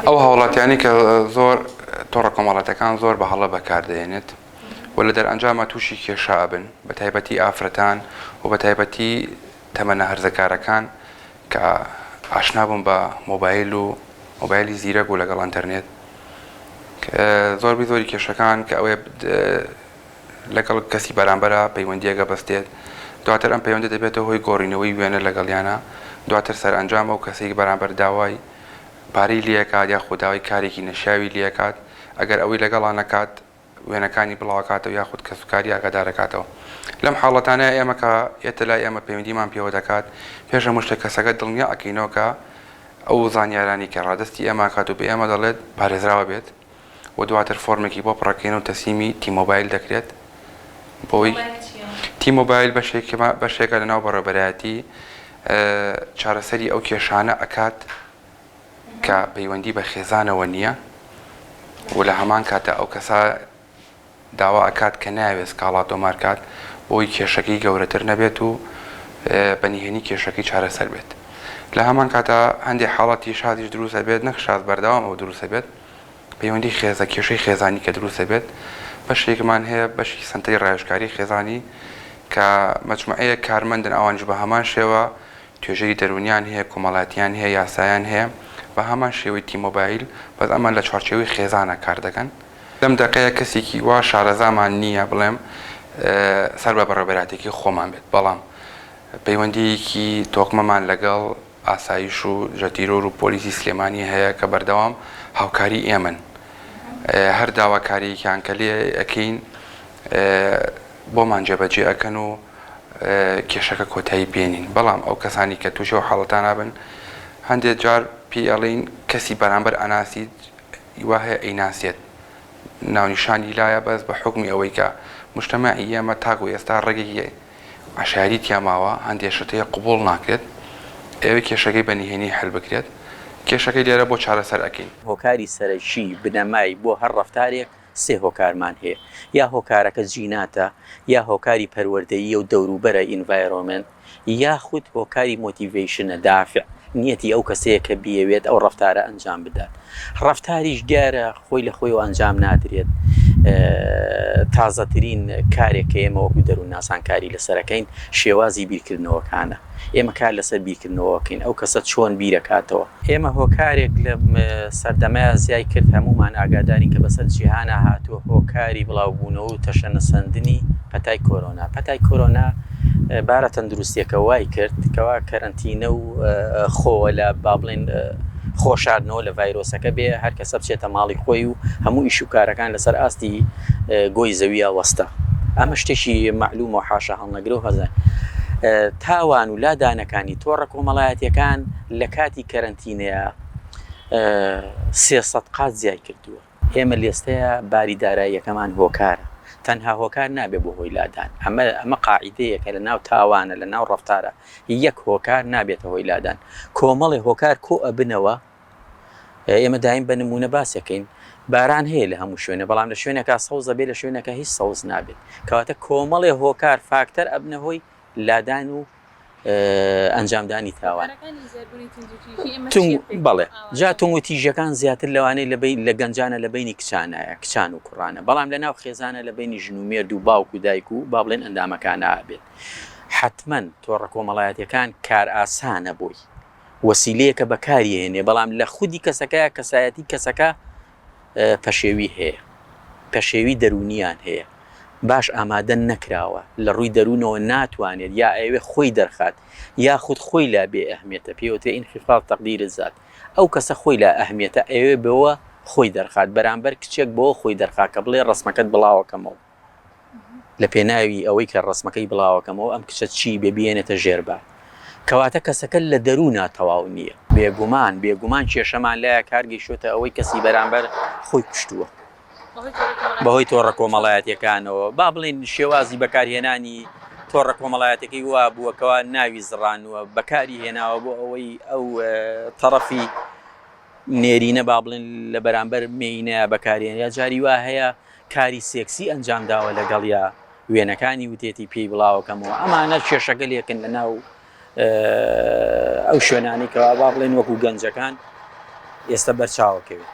ئەو هاوڵاتیانی کە زۆر تۆڕە کۆمەڵەتەکان زۆر بە هەڵە بەکاردێنێت و لە دەرئەنجامە تووشی کێشا بن بە تایبەتی ئافرەتان و بە تایبەتی تەمەنە هەرزەکارەکان کە ئاشنا بوون بە مۆبایل و مۆبایلی زیرەک و لەگەڵ ئینتەرنێت زۆری کێشەکان کە ئەوێ لەگەڵ کەسی بەرامبەرە پەیوەندیەکە بەستێت دواتر ئەم پەیوەندە دەبێتەوە هۆی گۆڕینەوەی وێنە لەگەڵیانە دواتر سەرئەنجام و کەسێکی بەرامبەر داوای پارەی لێکات یا خودداوای کارێکی نەشاوی لێکات ئەگەر ئەوەی لەگەڵان نەکات وێنەکانی بڵاوکاتەوە یاخود کەسوکاری ئاگادارەکاتەوە لەم حاڵەتانە ئێمە کە ئێتە لای ئێمە پەیوەندیمان پێوە دەکات پێش هەموو شتێک کەسەکە دڵنیا ئەکەینەوە کە ئەو زانیارانی کە ڕادستی ئێمە کات و بە ئێمە دەڵێت پارێزراوە بێت و دواتر فۆرمێکی بۆ پڕەکەین و تەسلیمی تیمۆبایل دەکرێت بۆی تیمۆبایل بەشێکە لەناو بەڕێوەبەرایەتی چارەسەری ئەو کێشانە ئەکات کە پەیوەندی بە خێزانەوە نییە و لە هەمان کاتە ئەو کەسا داوا ئەکات کە ناوێت سکاڵات تۆمارکات بۆی کێشەکەی گەورەتر نەبێت و بەنیهێنی کێشەکەی چارەسەر بێت لە هەمان کاتە هەندێک حاڵەتی شادیش دروستە بێت نەک شاد بەردەوام ئەو دروستە بێت پەیوەندی خێزە کێشەی خێزانی کە دروستە بێت بەشێکمان هەیە بەشی سنتەی ڕایشکاری خێزانی کە مەجموعەیە کارمەندن ئەوانش بە هەمان شێوە توێژەی دەرونیان هەیە کۆمەڵاتیان هەیە یاسایان هەیە بە هەمان شێوەی تیمۆبایل بەس ئەمان لە چوارچێوەی خێزانە کار دەکەن لەم دەقەیە کەسێکی وا شارەزامان نییە بڵێم سەر بە بەڕێوەبەراتێکی خۆمان بێت بەڵام پەیوەندیەکی تۆقمەمان لەگەڵ ئاسایش و ژەتیرۆر و پۆلیسی سلێمانی هەیە کە بەردەوام هاوکاری ئێمن هەر داواکارییان کە لێ ئەەکەین بۆمان جێبەجێ ئەەکەن و کێشەکە کۆتایی بێنین بەڵام ئەو کەسانی کە تووشە و حاڵەتان نابن هەندێک جار پێی ئەڵین کەسی بەرامبەر ئەناسیت وا هەیە ئەیناسێت ناونیشانی لایە بەس بە حکمی ئەوەی کە مجتەمەعی ئێمە تاکو ئێستا ڕێگەی عەشاری تیاماوە هەندێک شتەیە قبوڵ ناکرێت ئێوە کێشەکەی بەنیهێنی هەل بکرێت کێشەکەی لێرە بۆ چارەسەر ئەکەین هۆکاری سەرەکی بنەمای بۆ هەر ڕەفتارێک سێ هۆکارمان هەیە یا هۆکارەکە جیناتە یا هۆکاری پەروەردەیی و دەوروبەرە ئینڤایرۆمنت یاخود هۆکاری مۆتیڤیشنە دافع نیەتی ئەو کەسەیە کە بیەوێت ئەو ڕەفتارە ئەنجام بدات ڕەفتاریش دیارە خۆی لە خۆی و ئەنجام نادرێت تازەترین کارێکە ئێمە وەکو دەروونناسانکاری لەسەرەکەین شێوازی بیرکردنەوەکانە ئێمە کار لەسەر بیرکردنەوەکەین ئەو کەسە چۆن بیرەکاتەوە ئێمە هۆکارێک لە سەردەمای زیای کرد هەمومان ئاگادارین کە بەسەر جیهانە هاتووە هۆکاری بڵاوبوونەوە و تەشەنەسەندنی پەتای کۆرۆنا پەتای کۆرۆنا بارە تەندروستیەکە وای کرد کەوا کەرەنتینە و خۆوە لە با بڵێن خۆشاردنەوە لە ڤایرۆسەکە بێ هەر کەسە بچێتە ماڵی خۆی و هەموو ئیش و کارەکان لەسەر ئاستی گۆی زەویە وەستە ئەمە شتێکی معلومە و حاشا هەڵنەگرە و هەزار تاوان و لادانەکانی تۆڕە کۆمەڵایەتیەکان لە کاتی کەرەنتینەیە 300 قات زیای کردووە ئێمە لێستەیە باری داراییەکەمان هۆکارە تەنها هۆکار نابێ بۆ هۆی لادان ئەمە قاعیدەیەکە لە ناو تاوانە لە ناو ڕەفتارە یەک هۆکار نابێتە هۆی لادان کۆمەڵی هۆکار کۆ ئەبنەوە ئێمە دایم بە نمونە باسەکەین باران هەیە لە هەموو شوێنە بەڵام لە شوێنەکە سەوزە بێ لە شوێنەکە هیچ سەوز نابێت کەواتە کۆمەڵی هۆکار فاکتەر ئەبنە هۆی لادان و ئەنجامدانی تاوان بەڵێ جا تونگ و تیژەکان زیاتر لەوانەیە لە گەنجانە لە بینی کچانایە کچان و کوڕانە بەڵام لە ناو خێزانە لە بینی ژن و مێرد و باوک و دایک و با بڵێن ئەندامەکانە ئابێت حتمما تۆڕە کۆمەڵایەتیەکان کار ئاسانە بۆی وەسیلەیەکە بەکاریهێنێ بەڵام لە خودی کەسەکە کەسایەتی کەسەکە پەشێوی هەیە پەشێوی دەرونیان هەیە باش ئامادە نەکراوە لە ڕووی دەروونەوە ناتوانێت یا ئەوێ خۆی دەرخات یا خود خۆی لا بێ ئەهمیێتە پێوتێ ئینخفاڵ تەقدیر زات ئەو کەسە خۆی لا ئەهمیێتە ئەوێ بەوە خۆی دەرخات بەرامبەر کچێک بۆ خۆی دەرخات کە بڵێ ڕسمەکەت بڵاوەکەمەوە لە پێناوی ئەوەی کە ڕسمەکەی بڵاوەکەمەوە ئەم کچە چی بێبیێنێتە ژێربە کەواتە کەسەکە لە دەروونا تەواو نییە بێگومان کێشەمان لایە کارگەیشتوتە ئەوەی کەسی بەرامبەر خۆی کوشتووە بەهۆی تۆڕە کۆمەڵایەتیەکانەوە با بڵێن شێوازی بەکارهێنانی تۆڕە کۆمەڵایەتەکەی وا بووەکەوە ناوی زڕانوە بەکاری هێناوە بۆ ئەوەی ئەو تەرەفی نێرینە با بڵێن لە بەرامبەر مینە بەکارێن یا جاری وا هەیە کاری سێکسی ئەنجامداوە لەگەڵ یا وێنەکانی وتێتی پێی بڵاوەکەمەوە ئەمانە کێشەگە لێکن لە ناو ئەو شوێنانی کەوا با بڵێن وەکو گەنجەکان ئێستا بەرچاوەکەوێت